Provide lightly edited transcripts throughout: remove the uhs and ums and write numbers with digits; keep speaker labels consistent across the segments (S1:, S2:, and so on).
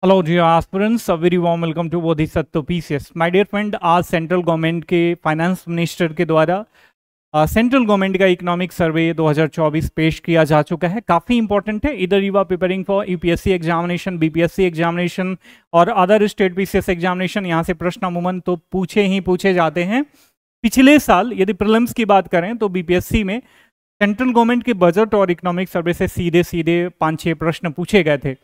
S1: Hello dear aspirants, a very warm welcome to Bodhisattva PCS. My dear friend, आज central government के finance minister के द्वारा central government का economic survey 2024 पेश किया जा चुका है। काफ़ी इंपॉर्टेंट है। इधर you are preparing for UPSC examination, BPSC examination और अदर स्टेट पीसीएस एग्जामिनेशन। यहाँ से प्रश्न अमूमन तो पूछे जाते हैं। पिछले साल यदि प्रीलिम्स की बात करें तो बीपीएससी में सेंट्रल गवर्नमेंट के बजट और इकोनॉमिक सर्वे से सीधे सीधे 5-6 प्रश्न पूछे गए थे।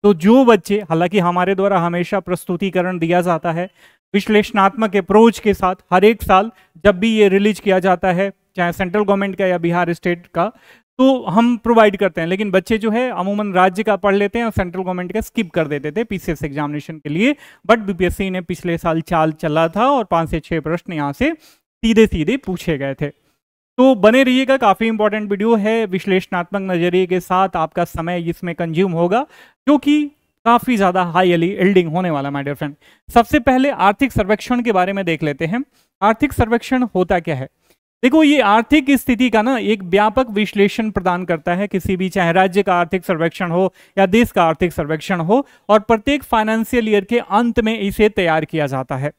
S1: तो जो बच्चे, हालांकि हमारे द्वारा हमेशा प्रस्तुतिकरण दिया जाता है विश्लेषणात्मक अप्रोच के साथ, हर एक साल जब भी ये रिलीज किया जाता है, चाहे सेंट्रल गवर्नमेंट का या बिहार स्टेट का, तो हम प्रोवाइड करते हैं। लेकिन बच्चे जो है अमूमन राज्य का पढ़ लेते हैं और सेंट्रल गवर्नमेंट का स्किप कर देते थे पीसीएस एग्जामिनेशन के लिए। बट बीपीएससी ने पिछले साल चाल चला था और 5 से 6 प्रश्न यहाँ से सीधे सीधे पूछे गए थे। तो बने रहिएगा, काफ़ी इंपॉर्टेंट वीडियो है। विश्लेषणात्मक नजरिए के साथ आपका समय इसमें कंज्यूम होगा, जो कि काफ़ी ज़्यादा हाईली यील्डिंग होने वाला माय डियर फ्रेंड। सबसे पहले आर्थिक सर्वेक्षण के बारे में देख लेते हैं। आर्थिक सर्वेक्षण होता क्या है? देखो, ये आर्थिक स्थिति का ना एक व्यापक विश्लेषण प्रदान करता है। किसी भी, चाहे राज्य का आर्थिक सर्वेक्षण हो या देश का आर्थिक सर्वेक्षण हो, और प्रत्येक फाइनेंशियल ईयर के अंत में इसे तैयार किया जाता है।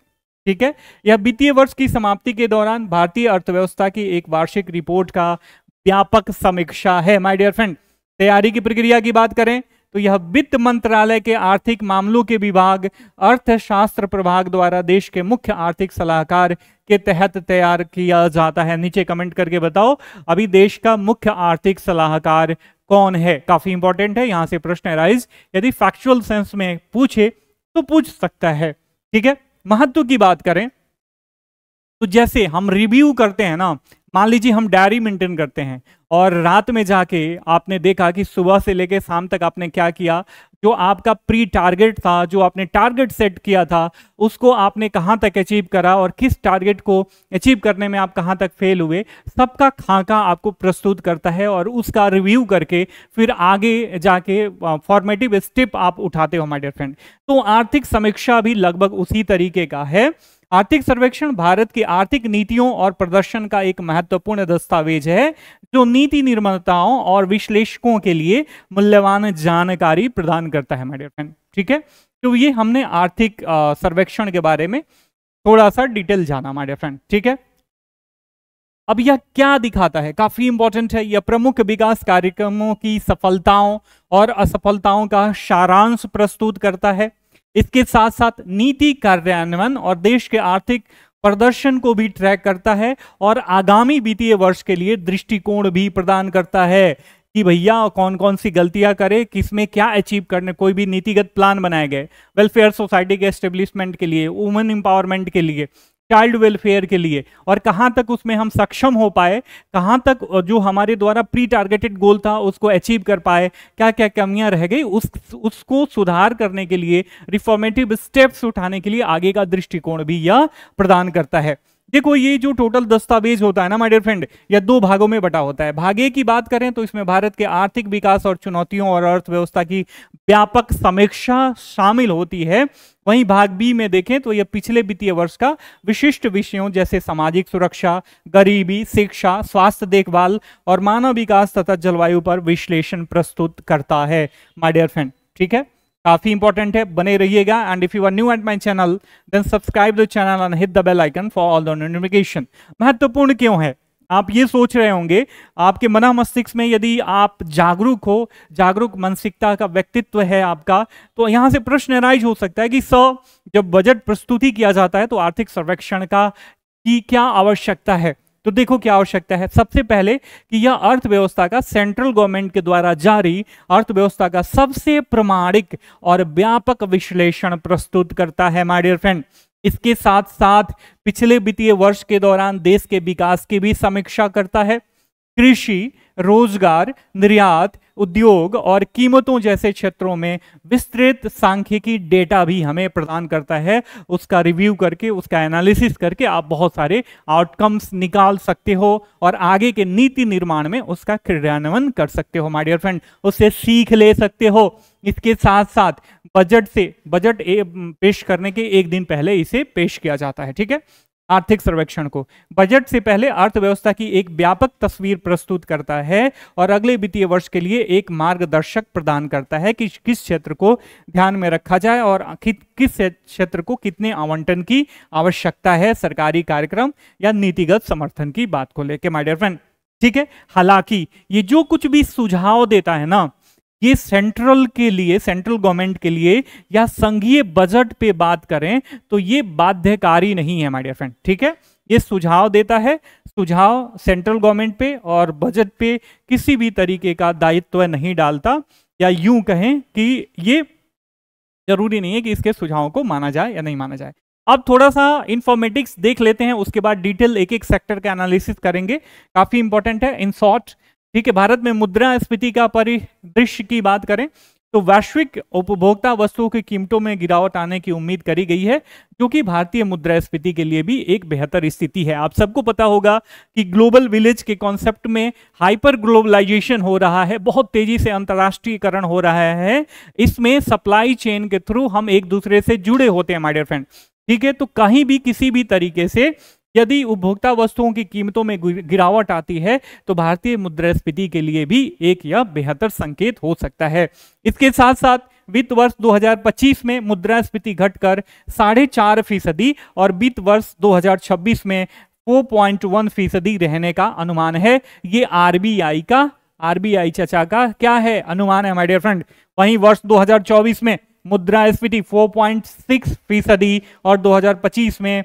S1: ठीक है, यह वित्तीय वर्ष की समाप्ति के दौरान भारतीय अर्थव्यवस्था की एक वार्षिक रिपोर्ट का व्यापक समीक्षा है माय डियर फ्रेंड। तैयारी की प्रक्रिया की बात करें तो यह वित्त मंत्रालय के आर्थिक मामलों के विभाग, अर्थशास्त्र प्रभाग द्वारा देश के मुख्य आर्थिक सलाहकार के तहत तैयार किया जाता है। नीचे कमेंट करके बताओ अभी देश का मुख्य आर्थिक सलाहकार कौन है। काफी इंपॉर्टेंट है, यहां से प्रश्न राइज यदि फैक्चुअल सेंस में पूछे तो पूछ सकता है। ठीक है, महत्व की बात करें तो जैसे हम रिव्यू करते हैं ना, मान लीजिए हम डायरी मेंटेन करते हैं और रात में जाके आपने देखा कि सुबह से लेके शाम तक आपने क्या किया, जो आपका प्री टारगेट था, जो आपने टारगेट सेट किया था, उसको आपने कहां तक अचीव करा और किस टारगेट को अचीव करने में आप कहां तक फेल हुए, सबका खाका आपको प्रस्तुत करता है और उसका रिव्यू करके फिर आगे जाके फॉर्मेटिव स्टेप आप उठाते हो माय डियर फ्रेंड। तो आर्थिक समीक्षा भी लगभग उसी तरीके का है। आर्थिक सर्वेक्षण भारत की आर्थिक नीतियों और प्रदर्शन का एक महत्वपूर्ण दस्तावेज है, जो नीति निर्माताओं और विश्लेषकों के लिए मूल्यवान जानकारी प्रदान करता है माय डियर फ्रेंड। ठीक है, तो ये हमने आर्थिक सर्वेक्षण के बारे में थोड़ा सा डिटेल जाना माय डियर फ्रेंड। ठीक है, अब यह क्या दिखाता है, काफी इंपॉर्टेंट है। यह प्रमुख विकास कार्यक्रमों की सफलताओं और असफलताओं का सारांश प्रस्तुत करता है। इसके साथ साथ नीति कार्यान्वयन और देश के आर्थिक प्रदर्शन को भी ट्रैक करता है और आगामी वित्तीय वर्ष के लिए दृष्टिकोण भी प्रदान करता है कि भैया कौन कौन सी गलतियां करे, किसमें क्या अचीव करने, कोई भी नीतिगत प्लान बनाए गए वेलफेयर सोसाइटी के एस्टेब्लिशमेंट के लिए, वुमेन एम्पावरमेंट के लिए, चाइल्ड वेलफेयर के लिए, और कहां तक उसमें हम सक्षम हो पाए, कहां तक जो हमारे द्वारा प्री टारगेटेड गोल था उसको अचीव कर पाए, क्या क्या कमियां रह गई, उसको सुधार करने के लिए, रिफॉर्मेटिव स्टेप्स उठाने के लिए आगे का दृष्टिकोण भी यह प्रदान करता है। देखो, ये जो टोटल दस्तावेज होता है ना माय डियर फ्रेंड, यह 2 भागों में बटा होता है। भाग ए की बात करें तो इसमें भारत के आर्थिक विकास और चुनौतियों और अर्थव्यवस्था की व्यापक समीक्षा शामिल होती है। वहीं भाग बी में देखें तो यह पिछले वित्तीय वर्ष का विशिष्ट विषयों जैसे सामाजिक सुरक्षा, गरीबी, शिक्षा, स्वास्थ्य देखभाल और मानव विकास तथा जलवायु पर विश्लेषण प्रस्तुत करता है माय डियर फ्रेंड। ठीक है, काफी इंपॉर्टेंट है, बने रहिएगा। And if you are new at my channel then subscribe the channel and hit the bell icon for all the notification. महत्वपूर्ण क्यों है? आप ये सोच रहे होंगे, आपके मन मस्तिष्क में यदि आप जागरूक हो, जागरूक मानसिकता का व्यक्तित्व है आपका, तो यहां से प्रश्न राइज हो सकता है कि सर, जब बजट प्रस्तुति किया जाता है तो आर्थिक सर्वेक्षण का की क्या आवश्यकता है? तो देखो क्या आवश्यकता है। सबसे पहले कि यह अर्थव्यवस्था का, सेंट्रल गवर्नमेंट के द्वारा जारी अर्थव्यवस्था का सबसे प्रामाणिक और व्यापक विश्लेषण प्रस्तुत करता है माय डियर फ्रेंड। इसके साथ साथ पिछले वित्तीय वर्ष के दौरान देश के विकास की भी समीक्षा करता है। कृषि, रोजगार, निर्यात, उद्योग और कीमतों जैसे क्षेत्रों में विस्तृत सांख्यिकी डेटा भी हमें प्रदान करता है। उसका रिव्यू करके, उसका एनालिसिस करके आप बहुत सारे आउटकम्स निकाल सकते हो और आगे के नीति निर्माण में उसका क्रियान्वयन कर सकते हो माय डियर फ्रेंड, उससे सीख ले सकते हो। इसके साथ साथ बजट पेश करने के 1 दिन पहले इसे पेश किया जाता है। ठीक है, आर्थिक सर्वेक्षण को बजट से पहले अर्थव्यवस्था की एक व्यापक तस्वीर प्रस्तुत करता है और अगले वित्तीय वर्ष के लिए एक मार्गदर्शक प्रदान करता है कि किस क्षेत्र को ध्यान में रखा जाए और किस क्षेत्र को कितने आवंटन की आवश्यकता है सरकारी कार्यक्रम या नीतिगत समर्थन की बात को लेकर माय डियर फ्रेंड। ठीक है, हालांकि ये जो कुछ भी सुझाव देता है ना, ये सेंट्रल के लिए, सेंट्रल गवर्नमेंट के लिए या संघीय बजट पे बात करें तो ये बाध्यकारी नहीं है माय डियर फ्रेंड। ठीक है, ये सुझाव देता है, सुझाव सेंट्रल गवर्नमेंट पे और बजट पे किसी भी तरीके का दायित्व नहीं डालता, या यूं कहें कि ये जरूरी नहीं है कि इसके सुझावों को माना जाए या नहीं माना जाए। अब थोड़ा सा इंफॉर्मेटिक्स देख लेते हैं, उसके बाद डिटेल एक एक सेक्टर का एनालिसिस करेंगे, काफी इंपॉर्टेंट है इन शॉर्ट। ठीक है, भारत में मुद्रास्फीति का परिदृश्य की बात करें तो वैश्विक उपभोक्ता वस्तुओं की कीमतों में गिरावट आने की उम्मीद करी गई है, जो कि भारतीय मुद्रास्फीति के लिए भी एक बेहतर स्थिति है। आप सबको पता होगा कि ग्लोबल विलेज के कॉन्सेप्ट में हाइपर ग्लोबलाइजेशन हो रहा है, बहुत तेजी से अंतर्राष्ट्रीयकरण हो रहा है। इसमें सप्लाई चेन के थ्रू हम एक दूसरे से जुड़े होते हैं माय डियर फ्रेंड। ठीक है, तो कहीं भी किसी भी तरीके से यदि उपभोक्ता वस्तुओं की कीमतों में गिरावट आती है तो भारतीय मुद्रास्फीति के लिए भी एक यह बेहतर संकेत हो सकता है। इसके साथ साथ वित्त वर्ष 2025 में मुद्रास्फीति घटकर 4.5% और वित्त वर्ष 2026 में 4.1% रहने का अनुमान है। ये आरबीआई चाचा का क्या है, अनुमान है माय डियर फ्रेंड। वहीं वर्ष 2024 में मुद्रास्फीति 4.6% और 2025 में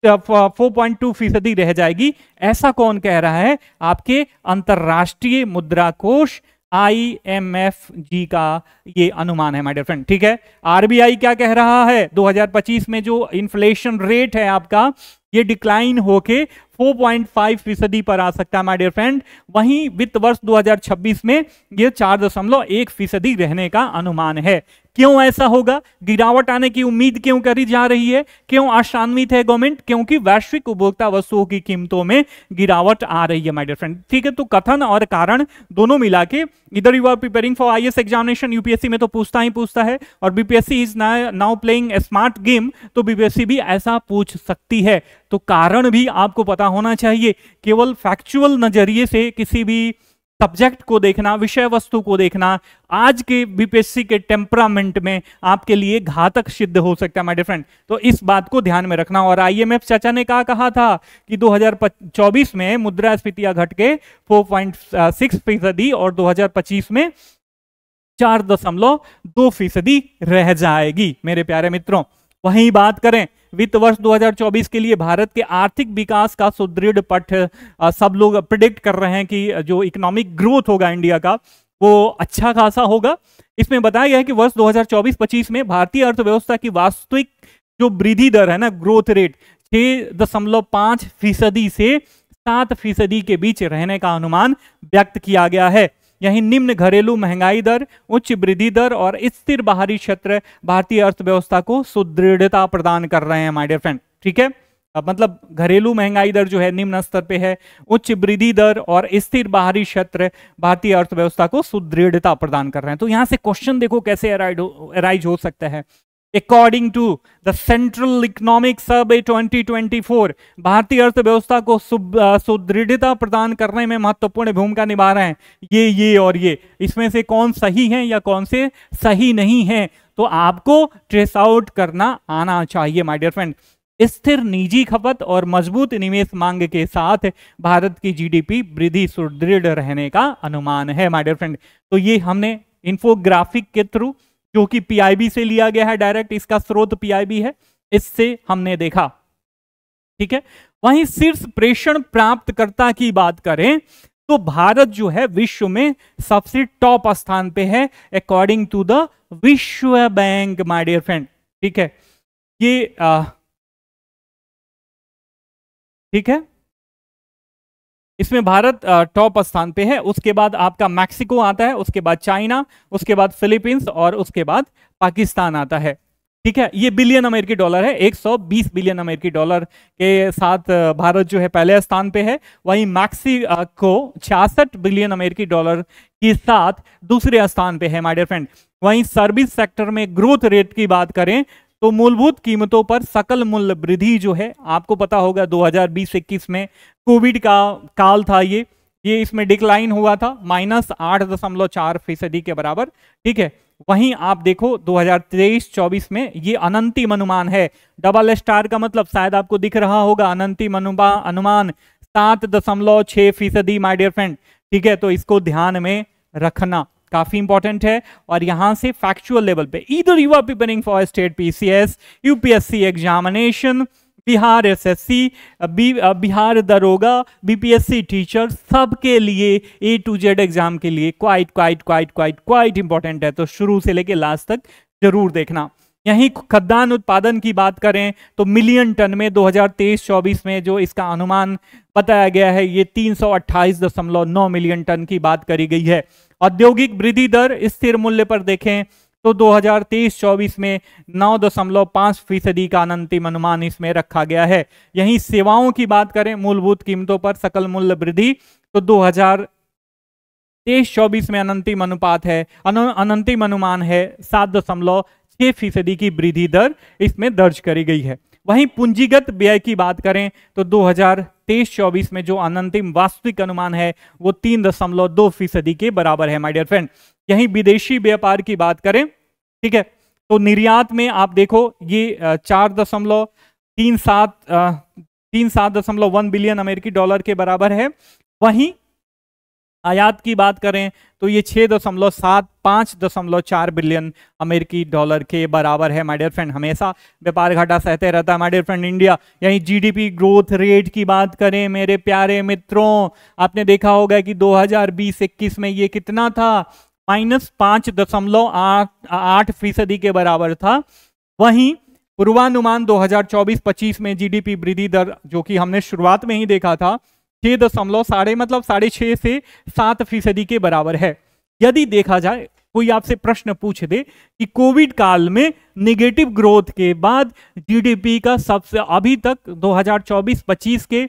S1: 4.2% रह जाएगी। ऐसा कौन कह रहा है? आपके अंतरराष्ट्रीय मुद्रा कोष IMF जी का ये अनुमान है माय डियर फ्रेंड। ठीक है, आरबीआई क्या कह रहा है? 2025 में जो इन्फ्लेशन रेट है आपका, ये डिक्लाइन होके 4.5% पर आ सकता है माय डियर फ्रेंड। वहीं वित्त वर्ष 2026 में ये 4.1% रहने का अनुमान है। क्यों ऐसा होगा? गिरावट आने की उम्मीद क्यों करी जा रही है? क्यों आशान्वित है गवर्नमेंट? क्योंकि वैश्विक उपभोक्ता वस्तुओं की कीमतों में गिरावट आ रही है माय डियर फ्रेंड। ठीक है, तो कथन और कारण दोनों मिला के, इधर you are preparing for IAS examination, UPSC में तो पूछता ही पूछता है, और BPSC is now playing a smart game, तो बीपीएससी भी ऐसा पूछ सकती है। तो कारण भी आपको पता होना चाहिए। केवल फैक्चुअल नजरिए से किसी भी सब्जेक्ट को देखना, विषय वस्तु को देखना, आज के बीपीएससी के टेम्परामेंट में आपके लिए घातक सिद्ध हो सकता है माय डियर फ्रेंड। तो इस बात को ध्यान में रखना। और आईएमएफ चाचा ने कहा था कि 2024 में मुद्रास्फीति घट के 4.6% और 2025 में 4.2% रह जाएगी मेरे प्यारे मित्रों। वहीं बात करें वित्त वर्ष 2024 के लिए भारत के आर्थिक विकास का सुदृढ़ पट सब लोग प्रिडिक्ट कर रहे हैं कि जो इकोनॉमिक ग्रोथ होगा इंडिया का वो अच्छा खासा होगा। इसमें बताया गया है कि वर्ष 2024-25 में भारतीय अर्थव्यवस्था की वास्तविक जो वृद्धि दर है ना, ग्रोथ रेट 6.5% से 7% के बीच रहने का अनुमान व्यक्त किया गया है। यही निम्न घरेलू महंगाई दर, उच्च वृद्धि दर और स्थिर बाहरी क्षेत्र भारतीय अर्थव्यवस्था को सुदृढ़ता प्रदान कर रहे हैं माय डियर फ्रेंड। ठीक है, अब मतलब घरेलू महंगाई दर जो है निम्न स्तर पे है, उच्च वृद्धि दर और स्थिर बाहरी क्षेत्र भारतीय अर्थव्यवस्था को सुदृढ़ता प्रदान कर रहे हैं। तो यहां से क्वेश्चन देखो कैसे अराइज हो सकता है। According to the central economic survey 2024, भारतीय अर्थव्यवस्था को सुदृढ़ता प्रदान करने में महत्वपूर्ण भूमिका निभा रहे हैं ये और ये। इसमें से कौन सही है या कौन से सही नहीं है, तो आपको ट्रेस आउट करना आना चाहिए माय डियर फ्रेंड। स्थिर निजी खपत और मजबूत निवेश मांग के साथ भारत की जीडीपी वृद्धि सुदृढ़ रहने का अनुमान है माय डियर फ्रेंड। तो ये हमने इंफोग्राफिक के थ्रू, जो कि पीआईबी से लिया गया है डायरेक्ट, इसका स्रोत पीआईबी है, इससे हमने देखा। ठीक है, वहीं शीर्ष प्रेषण प्राप्तकर्ता की बात करें तो भारत जो है विश्व में सबसे टॉप स्थान पे है अकॉर्डिंग टू द विश्व बैंक माय डियर फ्रेंड। ठीक है, ये ठीक है, इसमें भारत टॉप स्थान पे है। उसके बाद आपका मैक्सिको आता है, उसके बाद चाइना, उसके बाद फिलीपींस और उसके बाद पाकिस्तान आता है। ठीक है, ये बिलियन अमेरिकी डॉलर है, 120 बिलियन अमेरिकी डॉलर के साथ भारत जो है पहले स्थान पे है। वहीं मैक्सिको 66 बिलियन अमेरिकी डॉलर के साथ दूसरे स्थान पे है माय डियर फ्रेंड। वहीं सर्विस सेक्टर में ग्रोथ रेट की बात करें तो मूलभूत कीमतों पर सकल मूल्य वृद्धि जो है, आपको पता होगा 2020-21 में कोविड का काल था, ये इसमें डिक्लाइन हुआ था -8.4% के बराबर। ठीक है, वहीं आप देखो 2023-24 में ये अनंतिम अनुमान है, डबल स्टार का मतलब शायद आपको दिख रहा होगा, अनंतिम अनुमान 7.6% माय डियर फ्रेंड। ठीक है, तो इसको ध्यान में रखना काफी इंपॉर्टेंट है। और यहां से फैक्चुअल लेवल पे इधर you are preparing for state PCS, UPSC examination, Bihar SSC, Bihar दरोगा, बीपीएससी टीचर, सबके लिए A to Z एग्जाम के लिए क्वाइट इंपॉर्टेंट है। तो शुरू से लेके लास्ट तक जरूर देखना। यहीं खाद्यान्न उत्पादन की बात करें तो मिलियन टन में 2023-24 में जो इसका अनुमान बताया गया है, ये 328.9 मिलियन टन की बात करी गई है। औद्योगिक वृद्धि दर स्थिर मूल्य पर देखें तो 2023-24 में 9.5% का अंतिम अनुमान इसमें रखा गया है। यहीं सेवाओं की बात करें, मूलभूत कीमतों पर सकल मूल्य वृद्धि, तो 2023-24 में अंतिम अनुपात है, अंतिम अनुमान है 7.6% की वृद्धि दर इसमें दर्ज करी गई है। वहीं पूंजीगत व्यय की बात करें तो 2023-24 में जो अंतिम वास्तविक अनुमान है वो 3.2% के बराबर है माय डियर फ्रेंड। यहीं विदेशी व्यापार की बात करें, ठीक है, तो निर्यात में आप देखो ये 4.37 बिलियन अमेरिकी डॉलर के बराबर है। वहीं आयात की बात करें तो ये 5.4 बिलियन अमेरिकी डॉलर के बराबर है माय डियर फ्रेंड। हमेशा व्यापार घाटा सहते रहता है माय डियर फ्रेंड इंडिया। यहीं जीडीपी ग्रोथ रेट की बात करें मेरे प्यारे मित्रों, आपने देखा होगा कि 2020-21 में ये कितना था, -5.8% के बराबर था। वहीं पूर्वानुमान 2024-25 में जीडीपी वृद्धि दर जो कि हमने शुरुआत में ही देखा था 6.6 से 7% के बराबर है। यदि देखा जाए, कोई आपसे प्रश्न पूछ दे कि कोविड काल में नेगेटिव ग्रोथ के बाद जीडीपी का सबसे अभी तक 2024-25 के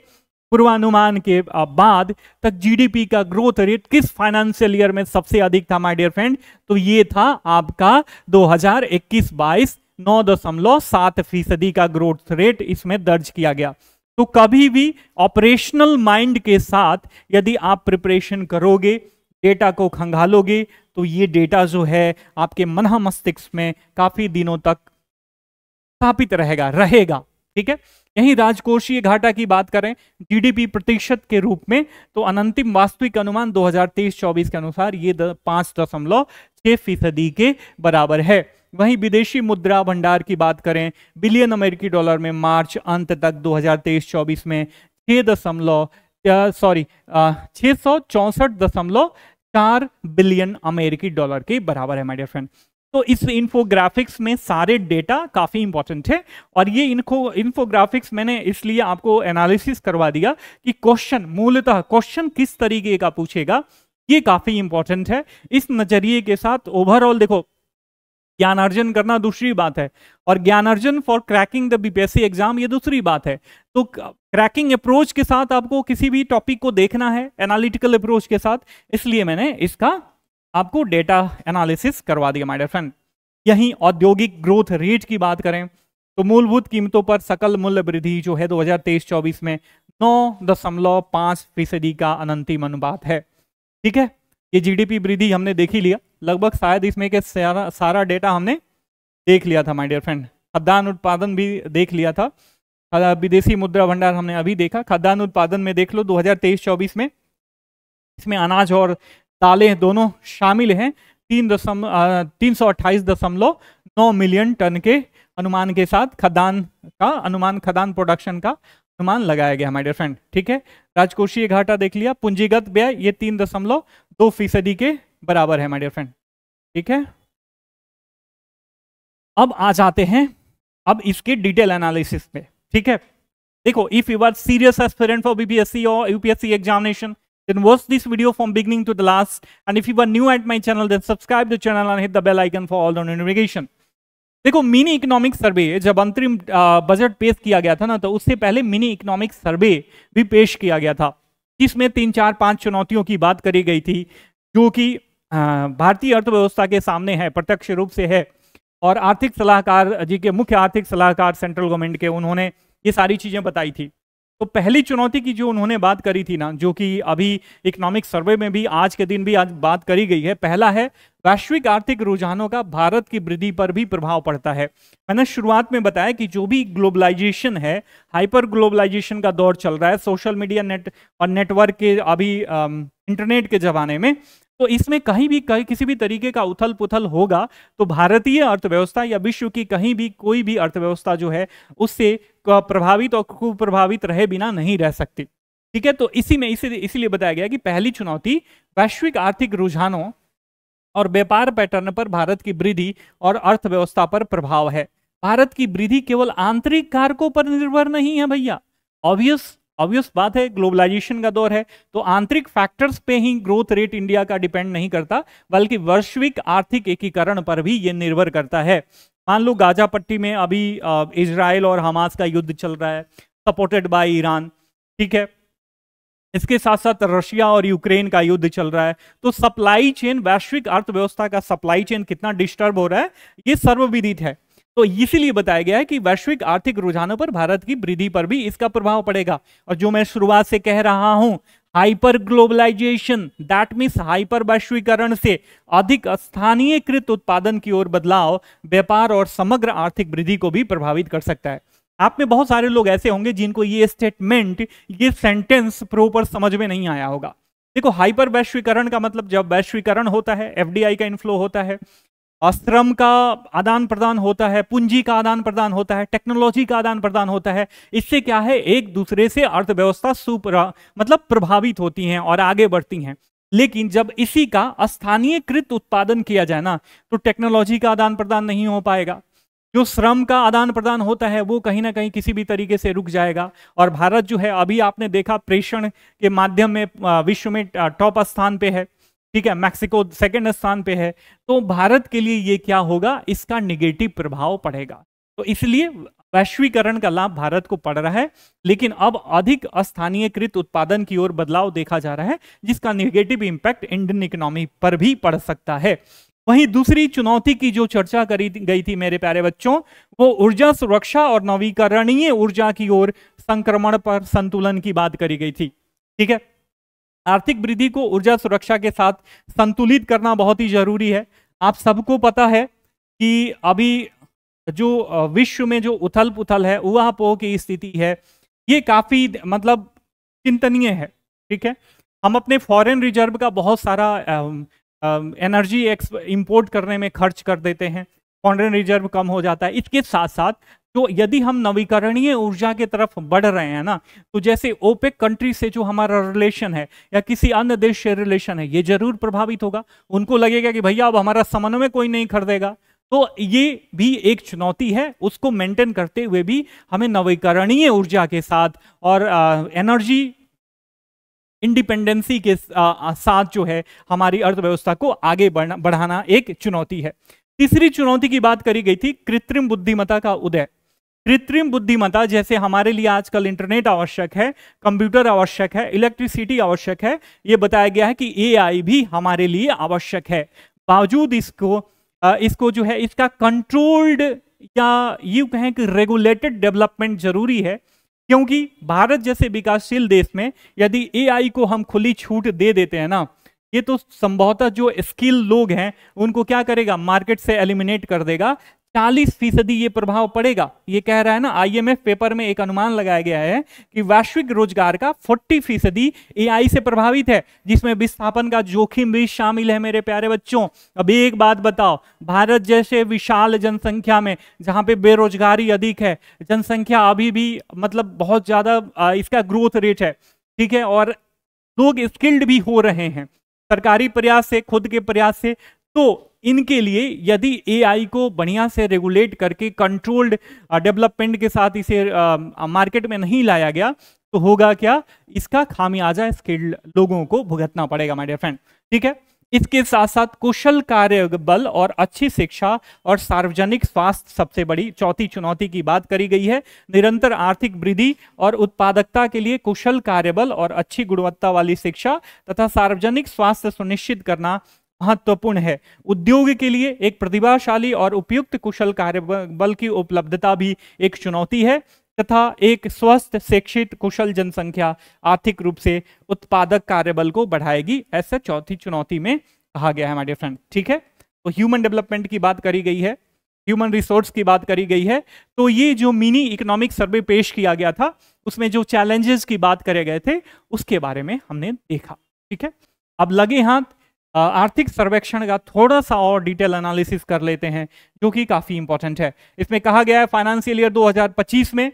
S1: पूर्वानुमान के बाद तक जीडीपी का ग्रोथ रेट किस फाइनेंशियल ईयर में सबसे अधिक था माय डियर फ्रेंड, तो ये था आपका 2021-22, 9.7% का ग्रोथ रेट इसमें दर्ज किया गया। तो कभी भी ऑपरेशनल माइंड के साथ यदि आप प्रिपरेशन करोगे, डेटा को खंगालोगे, तो ये डेटा जो है आपके मन मस्तिष्क में काफी दिनों तक स्थापित रहेगा। ठीक है, यही राजकोषीय घाटा की बात करें जीडीपी प्रतिशत के रूप में, तो अंतिम वास्तविक अनुमान 2023-24 के अनुसार ये 5.6% के बराबर है। वहीं विदेशी मुद्रा भंडार की बात करें बिलियन अमेरिकी डॉलर में मार्च अंत तक 2023-24 में 664.4 बिलियन अमेरिकी डॉलर के बराबर है माय डियर फ्रेंड। तो इस इन्फोग्राफिक्स में सारे डेटा काफी इंपॉर्टेंट है, और ये इन्फोग्राफिक्स मैंने इसलिए आपको एनालिसिस करवा दिया कि क्वेश्चन मूलतः क्वेश्चन किस तरीके का पूछेगा ये काफी इंपॉर्टेंट है। इस नजरिए के साथ ओवरऑल देखो, ज्ञानार्जन करना दूसरी बात है और ज्ञानार्जन for cracking the BPSC exam ये दूसरी बात है। तो क्रैकिंग अप्रोच के साथ आपको किसी भी टॉपिक को देखना है एनालिटिकल अप्रोच के साथ, इसलिए मैंने इसका आपको डेटा एनालिसिस करवा दिया माय डियर फ्रेंड। यहीं औद्योगिक ग्रोथ रेट की बात करें तो मूलभूत कीमतों पर सकल मूल्य वृद्धि जो है 2023-24 में 9.5% का अंतिम अनुपात है। ठीक है, ये जीडीपी वृद्धि हमने देख ही लिया लगभग, शायद इसमें के सारा डेटा हमने देख लिया था माय डियर फ्रेंड। खाद्यान्न उत्पादन भी देख लिया था, विदेशी मुद्रा भंडार हमने अभी देखा। खाद्यान्न उत्पादन में देख लो 2023-24 में इसमें अनाज और दालें दोनों शामिल हैं। 328.9 मिलियन टन के अनुमान के साथ खाद्यान्न प्रोडक्शन का अनुमान लगाया गया माय डियर फ्रेंड। ठीक है, राजकोषीय घाटा देख लिया, पूंजीगत व्यय ये 3.2% के बराबर है माय डियर फ्रेंड। ठीक है, अब आ जाते हैं अब इसके डिटेल एनालिसिस पे। ठीक है, देखो, if you are serious aspirant for BPSC और UPSC examination then watch this video from beginning to the last, and if you are new at my channel then subscribe the channel and hit the bell icon for all the notification। देखो, mini economic survey जब अंतरिम budget पेश किया गया था ना, तो उससे पहले मिनी इकोनॉमिक सर्वे भी पेश किया गया था, जिसमें 3, 4, 5 चुनौतियों की बात करी गई थी जो कि भारतीय अर्थव्यवस्था के सामने है, प्रत्यक्ष रूप से है। और आर्थिक सलाहकार जी के, मुख्य आर्थिक सलाहकार सेंट्रल गवर्नमेंट के, उन्होंने ये सारी चीजें बताई थी। तो पहली चुनौती की जो उन्होंने बात करी थी ना, जो कि अभी इकोनॉमिक सर्वे में भी आज के दिन भी आज बात करी गई है, पहला है वैश्विक आर्थिक रुझानों का भारत की वृद्धि पर भी प्रभाव पड़ता है। मैंने शुरुआत में बताया कि जो भी ग्लोबलाइजेशन है, हाइपर ग्लोबलाइजेशन का दौर चल रहा है, सोशल मीडिया और नेटवर्क के, अभी इंटरनेट के जमाने में, तो इसमें कहीं भी किसी भी तरीके का उथल पुथल होगा तो भारतीय अर्थव्यवस्था या विश्व की कहीं भी कोई भी अर्थव्यवस्था जो है उससे प्रभावित और कुप्रभावित रहे बिना नहीं रह सकती। ठीक है, तो इसी में इसीलिए बताया गया कि पहली चुनौती वैश्विक आर्थिक रुझानों और व्यापार पैटर्न पर भारत की वृद्धि और अर्थव्यवस्था पर प्रभाव है। भारत की वृद्धि केवल आंतरिक कारकों पर निर्भर नहीं है भैया, ऑब्वियस बात है, ग्लोबलाइजेशन का दौर है, तो आंतरिक फैक्टर्स पे ही ग्रोथ रेट इंडिया का डिपेंड नहीं करता, बल्कि वैश्विक आर्थिक एकीकरण पर भी ये निर्भर करता है। मान लो गाजा पट्टी में अभी इजराइल और हमास का युद्ध चल रहा है, सपोर्टेड बाय ईरान। ठीक है, इसके साथ साथ रशिया और यूक्रेन का युद्ध चल रहा है, तो सप्लाई चेन, वैश्विक अर्थव्यवस्था का सप्लाई चेन कितना डिस्टर्ब हो रहा है ये सर्वविदित है। तो इसीलिए बताया गया है कि वैश्विक आर्थिक रुझानों पर भारत की वृद्धि पर भी इसका प्रभाव पड़ेगा। और जो मैं शुरुआत से कह रहा हूं, hyper globalization, that means hyper वैश्वीकरण से अधिक स्थानीयकृत उत्पादन की ओर बदलाव व्यापार और समग्र आर्थिक वृद्धि को भी प्रभावित कर सकता है। आप में बहुत सारे लोग ऐसे होंगे जिनको ये स्टेटमेंट, ये सेंटेंस प्रॉपर समझ में नहीं आया होगा। देखो, हाइपर वैश्वीकरण का मतलब, जब वैश्वीकरण होता है, एफडीआई का इनफ्लो होता है, श्रम का आदान प्रदान होता है, पूंजी का आदान प्रदान होता है, टेक्नोलॉजी का आदान प्रदान होता है, इससे क्या है, एक दूसरे से अर्थव्यवस्था मतलब प्रभावित होती हैं और आगे बढ़ती हैं। लेकिन जब इसी का स्थानीयकृत उत्पादन किया जाए ना, तो टेक्नोलॉजी का आदान प्रदान नहीं हो पाएगा, जो श्रम का आदान प्रदान होता है वो कहीं ना कहीं किसी भी तरीके से रुक जाएगा। और भारत जो है, अभी आपने देखा प्रेषण के माध्यम में विश्व में टॉप स्थान पे है। ठीक है, मैक्सिको सेकंड स्थान पे है। तो भारत के लिए ये क्या होगा, इसका निगेटिव प्रभाव पड़ेगा। तो इसलिए वैश्वीकरण का लाभ भारत को पड़ रहा है, लेकिन अब अधिक स्थानीयकृत उत्पादन की ओर बदलाव देखा जा रहा है, जिसका निगेटिव इंपैक्ट इंडियन इकोनॉमी पर भी पड़ सकता है। वहीं दूसरी चुनौती की जो चर्चा करी गई थी मेरे प्यारे बच्चों, वो ऊर्जा सुरक्षा और नवीकरणीय ऊर्जा की ओर संक्रमण पर संतुलन की बात करी गई थी। ठीक है, आर्थिक वृद्धि को ऊर्जा सुरक्षा के साथ संतुलित करना बहुत ही जरूरी है। आप सबको पता है कि अभी जो विश्व में जो उथल पुथल है, ऊहापोह की स्थिति है, ये काफी मतलब चिंतनीय है। ठीक है, हम अपने फॉरेन रिजर्व का बहुत सारा एनर्जी इंपोर्ट करने में खर्च कर देते हैं, फॉरेन रिजर्व कम हो जाता है। इसके साथ साथ तो यदि हम नवीकरणीय ऊर्जा की तरफ बढ़ रहे हैं ना, तो जैसे ओपेक कंट्री से जो हमारा रिलेशन है या किसी अन्य देश से रिलेशन है, ये जरूर प्रभावित होगा। उनको लगेगा कि भैया अब हमारा समन्वय कोई नहीं खरीदेगा। तो ये भी एक चुनौती है, उसको मेंटेन करते हुए भी हमें नवीकरणीय ऊर्जा के साथ और एनर्जी इंडिपेंडेंसी के साथ जो है हमारी अर्थव्यवस्था को आगे बढ़ाना एक चुनौती है। तीसरी चुनौती की बात करी गई थी कृत्रिम बुद्धिमत्ता का उदय। कृत्रिम बुद्धिमत्ता, जैसे हमारे लिए आजकल इंटरनेट आवश्यक है, कंप्यूटर आवश्यक है, इलेक्ट्रिसिटी आवश्यक है, ये बताया गया है कि एआई भी हमारे लिए आवश्यक है। बावजूद इसको जो है, इसका कंट्रोल्ड या यूं कहें कि रेगुलेटेड डेवलपमेंट जरूरी है, क्योंकि भारत जैसे विकासशील देश में यदि एआई को हम खुली छूट दे देते हैं ना, ये तो संभवतः जो स्किल लोग हैं उनको क्या करेगा, मार्केट से एलिमिनेट कर देगा। 40% ये प्रभाव पड़ेगा। ये कह रहा है ना, आईएमएफ पेपर में एक अनुमान लगाया गया है कि वैश्विक रोजगार का 40% एआई से प्रभावित है, जिसमें विस्थापन का जोखिम भी शामिल है। मेरे प्यारे बच्चों, अब एक बात बताओ, भारत जैसे विशाल जनसंख्या में, जहां पे बेरोजगारी अधिक है, जनसंख्या अभी भी मतलब बहुत ज्यादा इसका ग्रोथ रेट है, ठीक है, और लोग स्किल्ड भी हो रहे हैं सरकारी प्रयास से, खुद के प्रयास से, तो इनके लिए यदि एआई को बढ़िया से रेगुलेट करके कंट्रोल्ड डेवलपमेंट के साथ इसे मार्केट में नहीं लाया गया तो होगा क्या, इसका खामियाजा स्किल्ड लोगों को भुगतना पड़ेगा माय डियर फ्रेंड। ठीक है, इसके साथ साथ कुशल कार्य बल और अच्छी शिक्षा और सार्वजनिक स्वास्थ्य सबसे बड़ी चौथी चुनौती की बात करी गई है। निरंतर आर्थिक वृद्धि और उत्पादकता के लिए कुशल कार्यबल और अच्छी गुणवत्ता वाली शिक्षा तथा सार्वजनिक स्वास्थ्य सुनिश्चित करना महत्वपूर्ण है। उद्योग के लिए एक प्रतिभाशाली और उपयुक्त कुशल कार्यबल की उपलब्धता भी एक चुनौती है, तथा एक स्वस्थ शिक्षित कुशल जनसंख्या आर्थिक रूप से उत्पादक कार्यबल को बढ़ाएगी, ऐसा चौथी चुनौती में कहा गया है माय डियर फ्रेंड। ठीक है, तो ह्यूमन डेवलपमेंट की बात करी गई है, ह्यूमन रिसोर्स की बात करी गई है। तो ये जो मिनी इकोनॉमिक सर्वे पेश किया गया था, उसमें जो चैलेंजेस की बात करे गए थे उसके बारे में हमने देखा। ठीक है, अब लगे हाथ आर्थिक सर्वेक्षण का थोड़ा सा और डिटेल एनालिसिस कर लेते हैं, जो कि काफी इंपॉर्टेंट है। इसमें कहा गया है फाइनेंशियल ईयर 2025 में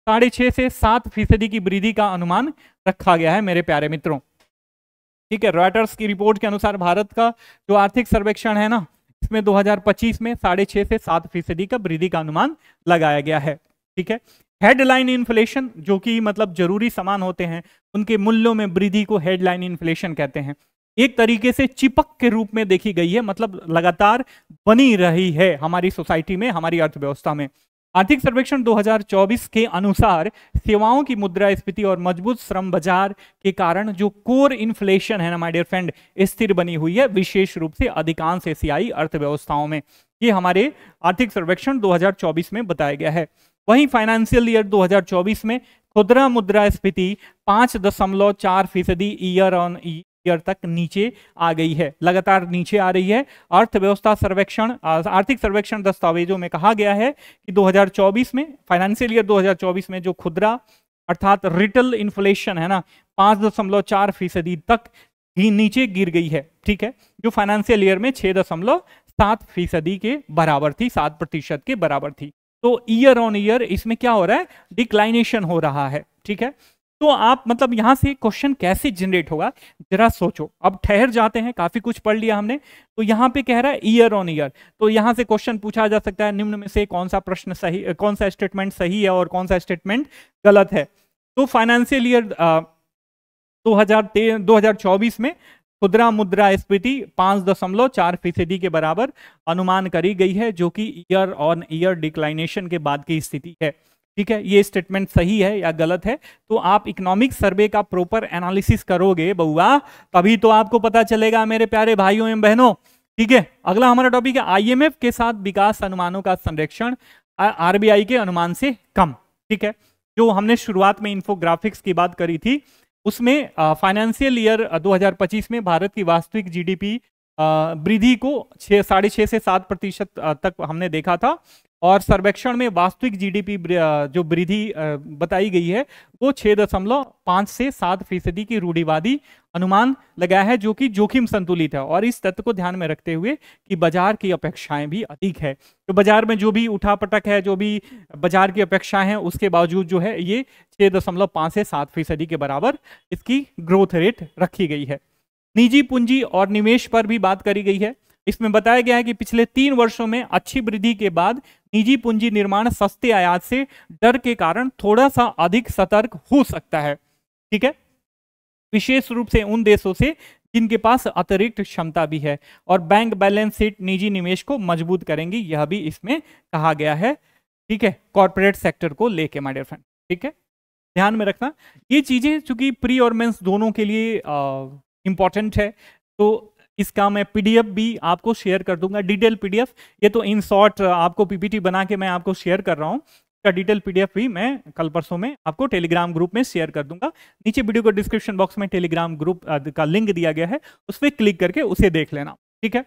S1: 6.5 से 7% की वृद्धि का अनुमान रखा गया है मेरे प्यारे मित्रों। ठीक है, रॉयटर्स की रिपोर्ट के अनुसार भारत का जो आर्थिक सर्वेक्षण है ना, इसमें 2025 में 6.5 से 7% का वृद्धि का अनुमान लगाया गया है। ठीक है, हेडलाइन इन्फ्लेशन, जो कि मतलब जरूरी सामान होते हैं उनके मूल्यों में वृद्धि को हेडलाइन इन्फ्लेशन कहते हैं, एक तरीके से चिपक के रूप में देखी गई है, मतलब लगातार बनी रही है हमारी सोसाइटी में, हमारी अर्थव्यवस्था में। आर्थिक सर्वेक्षण 2024 के अनुसार सेवाओं की मुद्रास्फीति और मजबूत श्रम बाजार के कारण जो कोर इन्फ्लेशन है ना माय डियर फ्रेंड, स्थिर बनी हुई है, विशेष रूप से अधिकांश एशियाई अर्थव्यवस्थाओं में। ये हमारे आर्थिक सर्वेक्षण 2024 में बताया गया है। वहीं फाइनेंशियल ईयर 2024 में खुदरा मुद्रास्फीति 5.4% ईयर ऑन ईयर तक नीचे आ गई है, लगातार नीचे आ रही है। अर्थव्यवस्था सर्वेक्षण, आर्थिक सर्वेक्षण दस्तावेजों में कहा गया है कि 2024 में, फाइनेंशियल ईयर 2024 में जो खुदरा अर्थात रिटेल इन्फ्लेशन है ना, 5.4% तक ही नीचे गिर गई है। ठीक है, जो फाइनेंशियल ईयर में 6.7% के बराबर थी, 7% के बराबर थी। तो ईयर ऑन ईयर इसमें क्या हो रहा है, डिक्लाइनेशन हो रहा है। ठीक है, तो आप मतलब यहां से क्वेश्चन कैसे जनरेट होगा जरा सोचो। अब ठहर जाते हैं, काफी कुछ पढ़ लिया हमने, तो यहां पे कह रहा है ईयर ऑन ईयर, तो यहां से क्वेश्चन पूछा जा सकता है निम्न में से कौन सा प्रश्न सही, कौन सा स्टेटमेंट सही है और कौन सा स्टेटमेंट गलत है। तो फाइनेंशियल ईयर 2024 में खुदरा मुद्रास्फीति 5.4% के बराबर अनुमान करी गई है, जो कि ईयर ऑन ईयर डिक्लाइनेशन के बाद की स्थिति है। ठीक है, ये स्टेटमेंट सही है या गलत है, तो आप इकोनॉमिक सर्वे का प्रॉपर एनालिसिस करोगे बउआ, तभी तो आपको पता चलेगा मेरे प्यारे भाइयों एवं बहनों। ठीक है, अगला हमारा टॉपिक है आईएमएफ के साथ विकास अनुमानों का संरक्षण आरबीआई के अनुमान से कम। ठीक है, जो हमने शुरुआत में इन्फोग्राफिक्स की बात करी थी, उसमें फाइनेंशियल ईयर 2025 में भारत की वास्तविक जीडीपी वृद्धि को 6.5 से 7% तक हमने देखा था, और सर्वेक्षण में वास्तविक जीडीपी जो वृद्धि बताई गई है वो 6.5 से 7% की रूढ़िवादी अनुमान लगाया है, जो कि जोखिम संतुलित है। और इस तथ्य को ध्यान में रखते हुए कि बाजार की अपेक्षाएं भी अधिक है, तो बाजार में जो भी उठापटक है, जो भी बाजार की अपेक्षाएं हैं, उसके बावजूद जो है ये 6.5 से 7% के बराबर इसकी ग्रोथ रेट रखी गई है। निजी पूंजी और निवेश पर भी बात करी गई है। इसमें बताया गया है कि पिछले 3 वर्षों में अच्छी वृद्धि के बाद निजी पूंजी निर्माण सस्ते आयात से डर के कारण थोड़ा सा अधिक सतर्क हो सकता है। ठीक है, विशेष रूप से उन देशों से जिनके पास अतिरिक्त क्षमता भी है, और बैंक बैलेंस शीट निजी निवेश को मजबूत करेंगी, यह भी इसमें कहा गया है। ठीक है, कॉर्पोरेट सेक्टर को लेके माय डियर फ्रेंड। ठीक है, ध्यान में रखना ये चीजें, चूंकि प्री और मेंस दोनों के लिए इंपॉर्टेंट है, तो इसका मैं पीडीएफ भी आपको शेयर कर दूंगा, डिटेल पीडीएफ। ये तो इन शॉर्ट आपको पीपीटी बना के मैं आपको शेयर कर रहा हूँ, इसका डिटेल पीडीएफ भी मैं कल परसों में आपको टेलीग्राम ग्रुप में शेयर कर दूंगा। नीचे वीडियो को डिस्क्रिप्शन बॉक्स में टेलीग्राम ग्रुप का लिंक दिया गया है, उस पर क्लिक करके उसे देख लेना। ठीक है,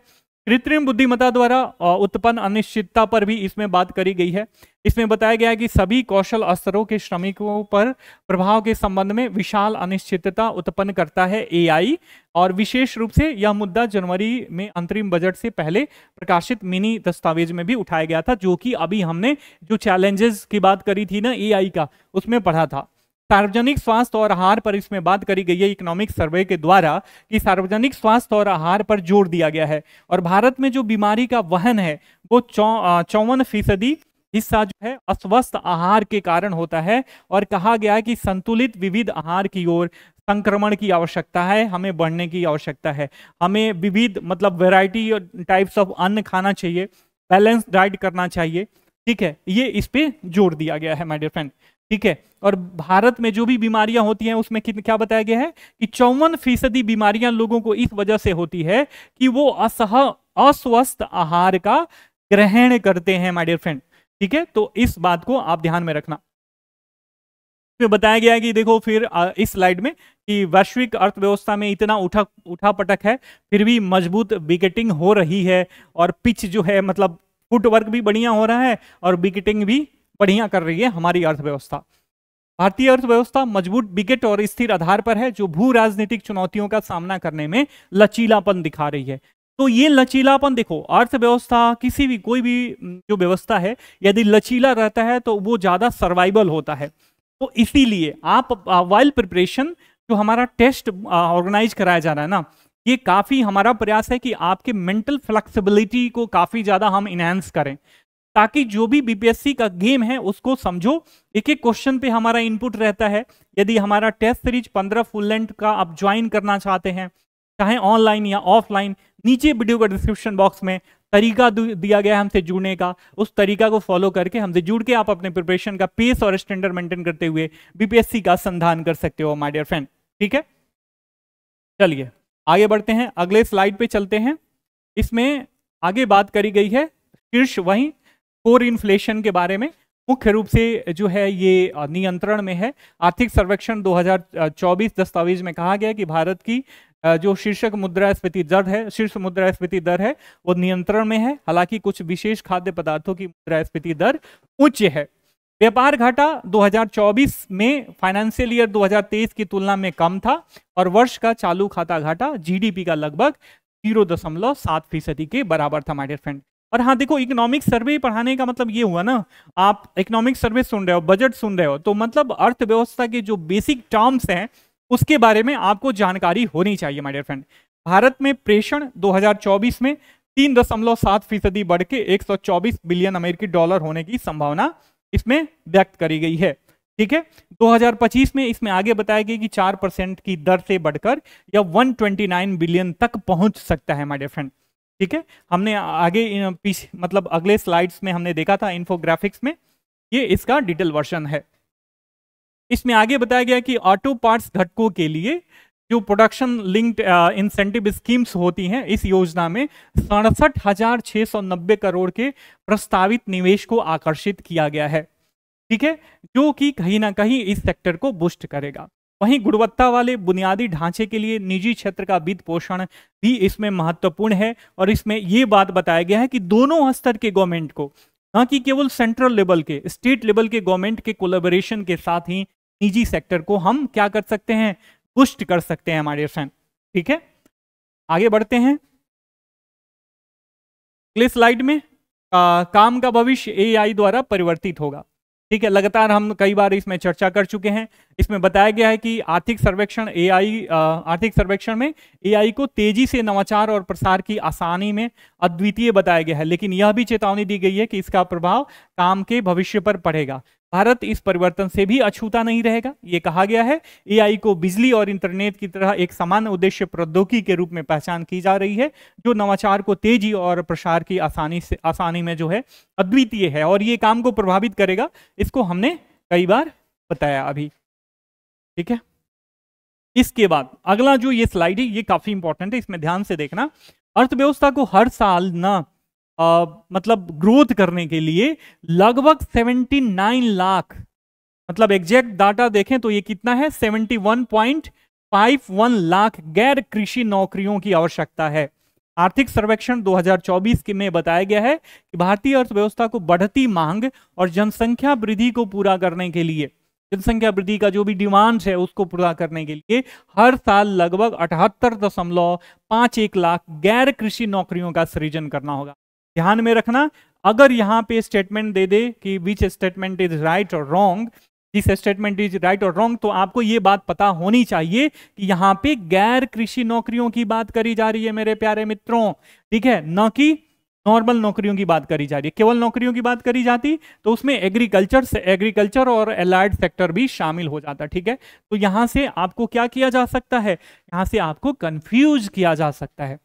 S1: कृत्रिम बुद्धिमत्ता द्वारा उत्पन्न अनिश्चितता पर भी इसमें बात करी गई है। इसमें बताया गया है कि सभी कौशल स्तरों के श्रमिकों पर प्रभाव के संबंध में विशाल अनिश्चितता उत्पन्न करता है एआई, और विशेष रूप से यह मुद्दा जनवरी में अंतरिम बजट से पहले प्रकाशित मिनी दस्तावेज में भी उठाया गया था, जो कि अभी हमने जो चैलेंजेस की बात करी थी ना एआई का, उसमें पढ़ा था। सार्वजनिक स्वास्थ्य और आहार पर इसमें बात करी गई है इकोनॉमिक सर्वे के द्वारा, कि सार्वजनिक स्वास्थ्य और आहार पर जोर दिया गया है, और भारत में जो बीमारी का वहन है वो 54% हिस्सा जो है अस्वस्थ आहार के कारण होता है, और कहा गया है कि संतुलित विविध आहार की ओर संक्रमण की आवश्यकता है, हमें बढ़ने की आवश्यकता है, हमें विविध मतलब वैरायटी टाइप्स ऑफ अन्न खाना चाहिए, बैलेंस डाइट करना चाहिए। ठीक है, ये इस पे जोर दिया गया है माय डियर फ्रेंड। ठीक है। और भारत में जो भी बीमारियां होती हैं उसमें क्या बताया गया है कि 54% बीमारियां लोगों को इस वजह से होती है कि वो अस्वस्थ आहार का ग्रहण करते हैं माय डियर फ्रेंड। ठीक है, तो इस बात को आप ध्यान में रखना। इसमें बताया गया है कि देखो फिर इस स्लाइड में कि वैश्विक अर्थव्यवस्था में इतना उठा पटक है, फिर भी मजबूत विकेटिंग हो रही है, और पिच जो है मतलब फुटवर्क भी बढ़िया हो रहा है और विकेटिंग भी बढ़िया कर रही है हमारी अर्थव्यवस्था। भारतीय अर्थव्यवस्था मजबूत विकेट और स्थिर आधार पर है, जो भू राजनीतिक चुनौतियों का सामना करने में लचीलापन दिखा रही है। तो ये लचीलापन देखो, अर्थव्यवस्था किसी भी कोई भी जो व्यवस्था है यदि लचीला रहता है तो वो ज्यादा सर्वाइवल होता है। तो इसीलिए आप वाइल प्रिपरेशन जो हमारा टेस्ट ऑर्गेनाइज कराया जा रहा है ना, ये काफी हमारा प्रयास है कि आपके मेंटल फ्लेक्सिबिलिटी को काफी ज्यादा हम इनहेंस करें, ताकि जो भी बीपीएससी का गेम है उसको समझो। एक एक क्वेश्चन पे हमारा इनपुट रहता है। यदि हमारा टेस्ट सीरीज 15 फुल लेंथ का आप ज्वाइन करना चाहते हैं, चाहे ऑनलाइन या ऑफलाइन, नीचे वीडियो का डिस्क्रिप्शन बॉक्स में तरीका दिया गया है हमसे जुड़ने का। उस तरीका को फॉलो करके हमसे जुड़ के आप अपने प्रिपरेशन का पेस और स्टैंडर्ड मेंटेन करते हुए बीपीएससी का संधान कर सकते हो माय डियर फ्रेंड। ठीक है, चलिए आगे बढ़ते हैं, अगले स्लाइड पे चलते हैं। इसमें आगे बात करी गई है शीर्ष वही कोर इन्फ्लेशन के बारे में। मुख्य रूप से जो है ये नियंत्रण में है। आर्थिक सर्वेक्षण 2024 दस्तावेज में कहा गया कि भारत की जो शीर्ष मुद्रास्फीति दर है वो नियंत्रण में है। हालांकि कुछ विशेष खाद्य पदार्थों की मुद्रास्फीति दर उच्च है। व्यापार घाटा 2024 में फाइनेंशियल ईयर 2023 की तुलना में कम था, और वर्ष का चालू खाता घाटा जीडीपी का लगभग 0.7% के बराबर था माय डियर फ्रेंड। और हाँ देखो, इकोनॉमिक सर्वे पढ़ाने का मतलब ये हुआ ना, आप इकोनॉमिक सर्वे सुन रहे हो, बजट सुन रहे हो, तो मतलब अर्थव्यवस्था के जो बेसिक टर्म्स हैं उसके बारे में आपको जानकारी होनी चाहिए माय डियर फ्रेंड। भारत में प्रेषण 2024 में 3.7% बढ़ के 124 बिलियन अमेरिकी डॉलर होने की संभावना इसमें व्यक्त करी गई है। ठीक है, 2025 में इसमें आगे बताया गया कि 4% की दर से बढ़कर या 129 बिलियन तक पहुंच सकता है माय डियर फ्रेंड। ठीक है, हमने आगे मतलब अगले स्लाइड्स में हमने देखा था इन्फोग्राफिक्स में, ये इसका डिटेल वर्जन है। इसमें आगे बताया गया कि ऑटो पार्ट्स घटकों के लिए जो प्रोडक्शन लिंक्ड इंसेंटिव स्कीम्स होती हैं, इस योजना में 67,690 करोड़ के प्रस्तावित निवेश को आकर्षित किया गया है। ठीक है, जो कि कहीं ना कहीं इस सेक्टर को बूस्ट करेगा। वहीं गुणवत्ता वाले बुनियादी ढांचे के लिए निजी क्षेत्र का वित्त पोषण भी इसमें महत्वपूर्ण है। और इसमें यह बात बताया गया है कि दोनों स्तर के गवर्नमेंट को, न कि केवल सेंट्रल लेवल के, स्टेट लेवल के गवर्नमेंट के कोलैबोरेशन के साथ ही निजी सेक्टर को हम क्या कर सकते हैं, बूस्ट कर सकते हैं हमारे फ्रेंड। ठीक है, आगे बढ़ते हैं। अगले स्लाइड में काम का भविष्य एआई द्वारा परिवर्तित होगा। ठीक है, लगातार हम कई बार इसमें चर्चा कर चुके हैं। इसमें बताया गया है कि आर्थिक सर्वेक्षण में एआई को तेजी से नवाचार और प्रसार की आसानी में अद्वितीय बताया गया है, लेकिन यह भी चेतावनी दी गई है कि इसका प्रभाव काम के भविष्य पर पड़ेगा। भारत इस परिवर्तन से भी अछूता नहीं रहेगा। ये कहा गया है एआई को बिजली और इंटरनेट की तरह एक समान उद्देश्य प्रौद्योगिकी के रूप में पहचान की जा रही है, जो नवाचार को तेजी और प्रसार की आसानी में जो है अद्वितीय है, और ये काम को प्रभावित करेगा। इसको हमने कई बार बताया अभी। ठीक है, इसके बाद अगला जो ये स्लाइड है ये काफी इंपॉर्टेंट है, इसमें ध्यान से देखना। अर्थव्यवस्था को हर साल ना मतलब ग्रोथ करने के लिए लगभग 79 लाख, मतलब एग्जैक्ट डाटा देखें तो ये कितना है, 71.51 लाख गैर कृषि नौकरियों की आवश्यकता है। आर्थिक सर्वेक्षण 2024 के में बताया गया है कि भारतीय अर्थव्यवस्था को बढ़ती मांग और जनसंख्या वृद्धि को पूरा करने के लिए, जनसंख्या वृद्धि का जो भी डिमांड है उसको पूरा करने के लिए हर साल लगभग 78.51 लाख गैर कृषि नौकरियों का सृजन करना होगा। ध्यान में रखना, अगर यहां पे स्टेटमेंट दे दे कि विच स्टेटमेंट इज राइट और wrong, this statement is right और रॉन्ग, तो आपको ये बात पता होनी चाहिए कि यहां पे गैर कृषि नौकरियों की बात करी जा रही है मेरे प्यारे मित्रों। ठीक है, न कि नॉर्मल नौकरियों की बात करी जा रही है। केवल नौकरियों की बात करी जाती तो उसमें एग्रीकल्चर और एलाइड सेक्टर भी शामिल हो जाता। ठीक है, तो यहां से आपको क्या किया जा सकता है, यहां से आपको कंफ्यूज किया जा सकता है।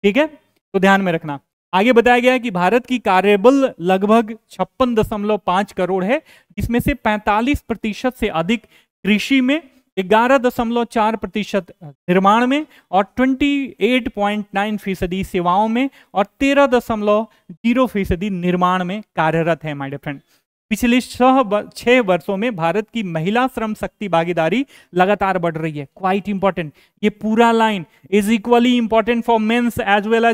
S1: ठीक है, तो ध्यान में रखना। आगे बताया गया है कि भारत की कार्यबल लगभग 56.5 करोड़ है, जिसमें से 45% से अधिक कृषि में, 11.4% निर्माण में और 28.9% सेवाओं में और 13.0% निर्माण में कार्यरत है माय डियर फ्रेंड। पिछले 6 वर्षों में भारत की महिला श्रम शक्ति भागीदारी लगातार बढ़ रही है। क्वाइट इंपॉर्टेंट, ये पूरा line is equally important for mains as well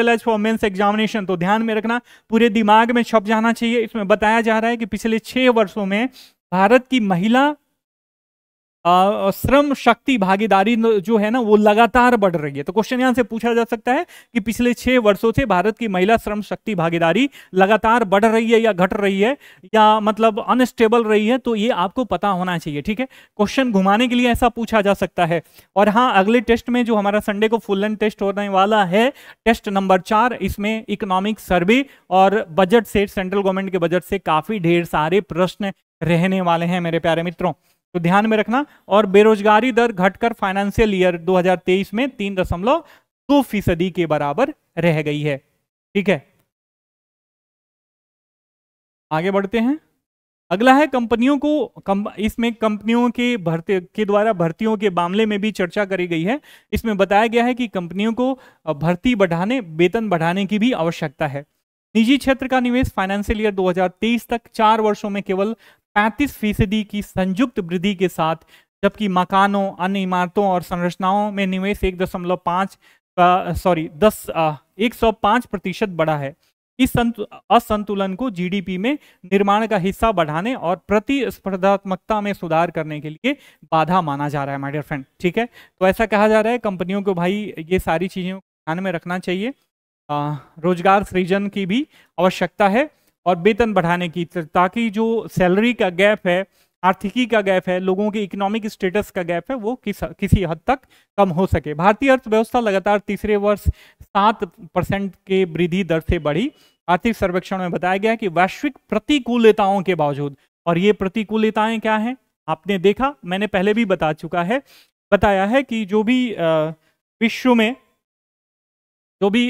S1: as for mains examination. तो ध्यान में रखना, पूरे दिमाग में छप जाना चाहिए। इसमें बताया जा रहा है कि पिछले 6 वर्षों में भारत की महिला श्रम शक्ति भागीदारी जो है ना वो लगातार बढ़ रही है। तो क्वेश्चन यहां से पूछा जा सकता है कि पिछले 6 वर्षों से भारत की महिला श्रम शक्ति भागीदारी लगातार बढ़ रही है या घट रही है या मतलब अनस्टेबल रही है, तो ये आपको पता होना चाहिए। ठीक है, क्वेश्चन घुमाने के लिए ऐसा पूछा जा सकता है। और हाँ, अगले टेस्ट में जो हमारा संडे को फुल लेंथ टेस्ट होने वाला है, टेस्ट नंबर 4, इसमें इकोनॉमिक सर्वे और बजट से, सेंट्रल गवर्नमेंट के बजट से काफी ढेर सारे प्रश्न रहने वाले हैं मेरे प्यारे मित्रों, तो ध्यान में रखना। और बेरोजगारी दर घटकर फाइनेंशियल ईयर 2023 में 3.2% के बराबर रह गई है। ठीक है, आगे बढ़ते हैं। अगला है कंपनियों को, इसमें कंपनियों के द्वारा भर्तियों के मामले में भी चर्चा करी गई है। इसमें बताया गया है कि कंपनियों को भर्ती बढ़ाने, वेतन बढ़ाने की भी आवश्यकता है। निजी क्षेत्र का निवेश फाइनेंशियल ईयर 2023 तक 4 वर्षों में केवल 35% की संयुक्त वृद्धि के साथ, जबकि मकानों, अन्य इमारतों और संरचनाओं में निवेश 105% बढ़ा है। इस असंतुलन को जीडीपी में निर्माण का हिस्सा बढ़ाने और प्रतिस्पर्धात्मकता में सुधार करने के लिए बाधा माना जा रहा है माय डियर फ्रेंड। ठीक है, तो ऐसा कहा जा रहा है कंपनियों को भाई ये सारी चीजें ध्यान में रखना चाहिए। रोजगार सृजन की भी आवश्यकता है और वेतन बढ़ाने की, ताकि जो सैलरी का गैप है, आर्थिकी का गैप है, लोगों के इकोनॉमिक स्टेटस का गैप है, वो किसी हद तक कम हो सके। भारतीय अर्थव्यवस्था लगातार तीसरे वर्ष 7% के वृद्धि दर से बढ़ी। आर्थिक सर्वेक्षण में बताया गया कि वैश्विक प्रतिकूलताओं के बावजूद, और ये प्रतिकूलताएं क्या हैं आपने देखा, मैंने पहले भी बताया है कि जो भी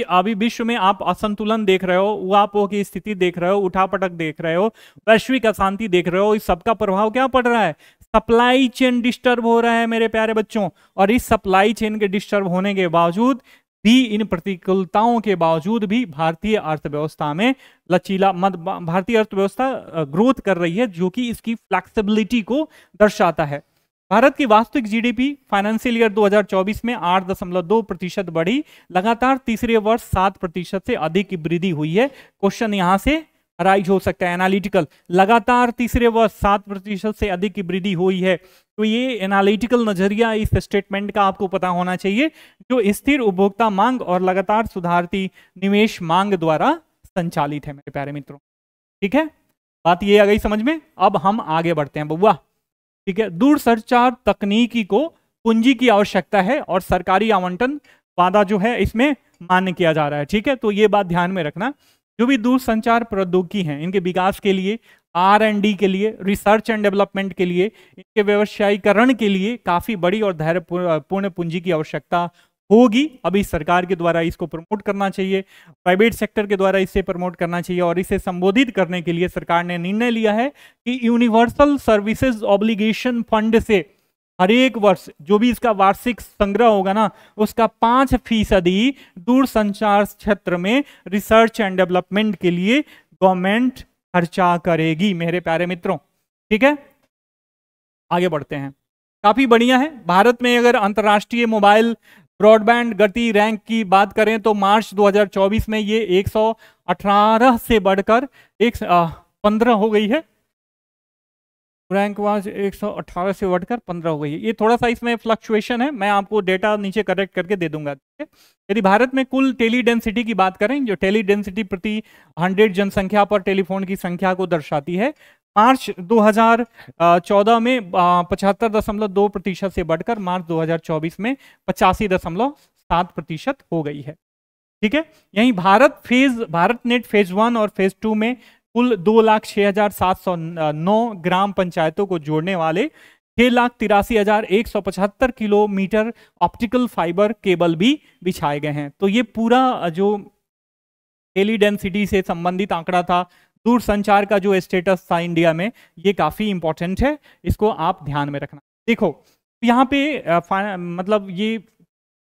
S1: अभी विश्व में आप असंतुलन देख रहे हो, उहापोह की स्थिति देख रहे हो, उठापटक देख रहे हो, वैश्विक अशांति देख रहे हो, इस सबका प्रभाव क्या पड़ रहा है? सप्लाई चेन डिस्टर्ब हो रहा है मेरे प्यारे बच्चों। और इस सप्लाई चेन के डिस्टर्ब होने के बावजूद भी, इन प्रतिकूलताओं के बावजूद भी भारतीय अर्थव्यवस्था में भारतीय अर्थव्यवस्था ग्रोथ कर रही है, जो कि इसकी फ्लेक्सिबिलिटी को दर्शाता है। भारत की वास्तविक जीडीपी फाइनेंशियल ईयर 2024 में 8.2% बढ़ी, लगातार तीसरे वर्ष 7% से अधिक की वृद्धि हुई है। क्वेश्चन यहां से राइज हो सकता है एनालिटिकल, लगातार तीसरे वर्ष 7% से अधिक की वृद्धि हुई है, तो ये एनालिटिकल नजरिया इस स्टेटमेंट का आपको पता होना चाहिए, जो स्थिर उपभोक्ता मांग और लगातार सुधारती निवेश मांग द्वारा संचालित है मेरे प्यारे मित्रों। ठीक है, बात ये आ गई समझ में। अब हम आगे बढ़ते हैं बउआ। ठीक है, दूरसंचार तकनीकी को पूंजी की आवश्यकता है और सरकारी आवंटन वादा जो है इसमें मान्य किया जा रहा है। ठीक है, तो ये बात ध्यान में रखना, जो भी दूरसंचार प्रौद्योगिकी हैं, इनके विकास के लिए, R&D के लिए, रिसर्च एंड डेवलपमेंट के लिए, इनके व्यवसायीकरण के लिए काफी बड़ी और धैर्यपूर्ण पूंजी की आवश्यकता होगी। अभी सरकार के द्वारा इसको प्रमोट करना चाहिए, प्राइवेट सेक्टर के द्वारा इसे प्रमोट करना चाहिए, और इसे संबोधित करने के लिए सरकार ने निर्णय लिया है कि यूनिवर्सल सर्विसेज ऑब्लिगेशन फंड से हर एक वर्ष जो भी इसका वार्षिक संग्रह होगा ना, उसका 5% दूरसंचार क्षेत्र में रिसर्च एंड डेवलपमेंट के लिए गवर्नमेंट खर्चा करेगी मेरे प्यारे मित्रों। ठीक है, आगे बढ़ते हैं। काफी बढ़िया है। भारत में अगर अंतर्राष्ट्रीय मोबाइल ब्रॉडबैंड गति रैंक की बात करें तो मार्च 2024 में ये 118 से बढ़कर 15 हो गई है। रैंक वाज 118 से बढ़कर 15 हो गई है। ये थोड़ा सा इसमें फ्लक्चुएशन है, मैं आपको डेटा नीचे करेक्ट करके दे दूंगा। यदि भारत में कुल टेली डेंसिटी की बात करें, जो टेली डेंसिटी प्रति 100 जनसंख्या पर टेलीफोन की संख्या को दर्शाती है, मार्च 2014 में 75.2% से बढ़कर मार्च 2024 में 85.7% हो गई है। ठीक है, यहीं भारत नेट फेज 1 और फेज 2 में कुल 2,06,709 ग्राम पंचायतों को जोड़ने वाले 6,83,175 किलोमीटर ऑप्टिकल फाइबर केबल भी बिछाए गए हैं। तो ये पूरा जो टेली डेंसिटी से संबंधित आंकड़ा था, दूरसंचार का जो स्टेटस था इंडिया में, ये काफी इंपॉर्टेंट है, इसको आप ध्यान में रखना। देखो यहाँ पे मतलब ये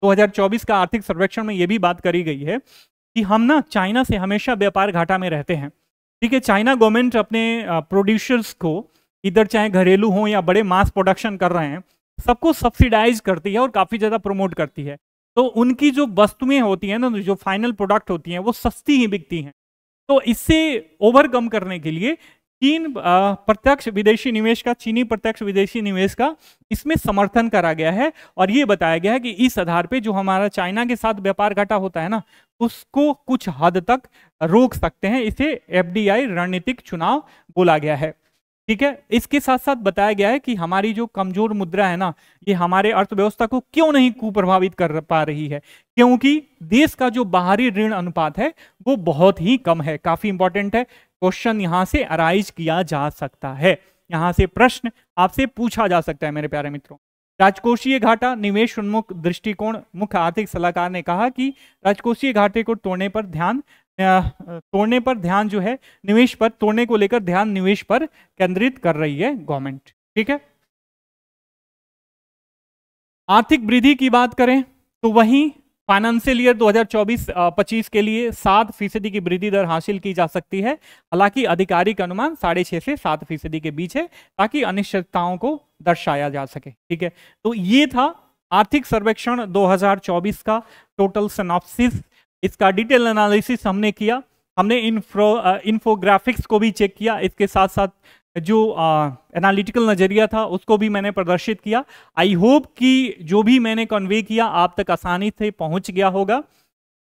S1: 2024 का आर्थिक सर्वेक्षण में ये भी बात करी गई है कि हम ना चाइना से हमेशा व्यापार घाटा में रहते हैं। ठीक है, चाइना गवर्नमेंट अपने प्रोड्यूसर्स को, इधर चाहे घरेलू हो या बड़े मास प्रोडक्शन कर रहे हैं, सबको सब्सिडाइज करती है और काफी ज्यादा प्रमोट करती है। तो उनकी जो वस्तुएं होती हैं ना, जो फाइनल प्रोडक्ट होती हैं, वो सस्ती ही बिकती हैं। तो इससे ओवरकम करने के लिए चीनी प्रत्यक्ष विदेशी निवेश का इसमें समर्थन करा गया है और ये बताया गया है कि इस आधार पे जो हमारा चाइना के साथ व्यापार घाटा होता है ना, उसको कुछ हद तक रोक सकते हैं। इसे एफडीआई रणनीतिक चुनाव बोला गया है। ठीक है, इसके साथ साथ बताया गया है कि हमारी जो कमजोर मुद्रा है ना, ये हमारे अर्थव्यवस्था को क्यों नहीं कुप्रभावित कर पा रही है, क्योंकि देश का जो बाहरी ऋण अनुपात है वो बहुत ही कम है। काफी इंपॉर्टेंट है, क्वेश्चन यहां से अराइज किया जा सकता है, यहां से प्रश्न आपसे पूछा जा सकता है मेरे प्यारे मित्रों। राजकोषीय घाटा, निवेश उन्मुख दृष्टिकोण। मुख्य आर्थिक सलाहकार ने कहा कि राजकोषीय घाटे को तोड़ने पर ध्यान जो है निवेश पर, तोड़ने को लेकर ध्यान निवेश पर केंद्रित कर रही है गवर्नमेंट। ठीक है, आर्थिक वृद्धि की बात करें तो वहीं फाइनेंशियल ईयर 2024-25 के लिए 7% की वृद्धि दर हासिल की जा सकती है। हालांकि आधिकारिक अनुमान 6.5 से 7% के बीच है, ताकि अनिश्चितताओं को दर्शाया जा सके। ठीक है, तो ये था आर्थिक सर्वेक्षण 2024 का टोटल सिनॉप्सिस। इसका डिटेल एनालिसिस हमने किया, हमने इन्फोग्राफिक्स को भी चेक किया, इसके साथ साथ जो एनालिटिकल नजरिया था उसको भी मैंने प्रदर्शित किया। आई होप कि जो भी मैंने कन्वे किया आप तक आसानी से पहुंच गया होगा।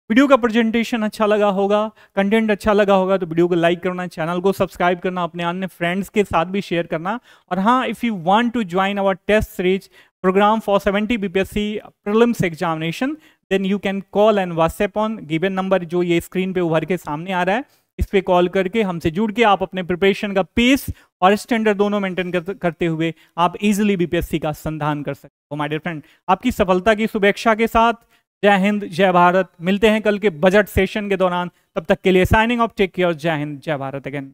S1: वीडियो का प्रेजेंटेशन अच्छा लगा होगा, कंटेंट अच्छा लगा होगा तो वीडियो को लाइक करना, चैनल को सब्सक्राइब करना, अपने अन्य फ्रेंड्स के साथ भी शेयर करना। और हाँ, if you want to join our test series program for 70 BPSC prelims examination, then you can call and WhatsApp on given number जो ये स्क्रीन पे उभर के सामने आ रहा है। इस पे कॉल करके हमसे जुड़ के आप अपने प्रिपरेशन का पेस और स्टैंडर्ड दोनों मेंटेन करते हुए आप इजीली बीपीएससी का संधान कर सकते हो। माय डियर फ्रेंड, आपकी सफलता की शुभेच्छा के साथ जय हिंद, जय भारत। मिलते हैं कल के बजट सेशन के दौरान, तब तक के लिए साइनिंग ऑफ, टेक केयर, जय हिंद, जय भारत अगेन।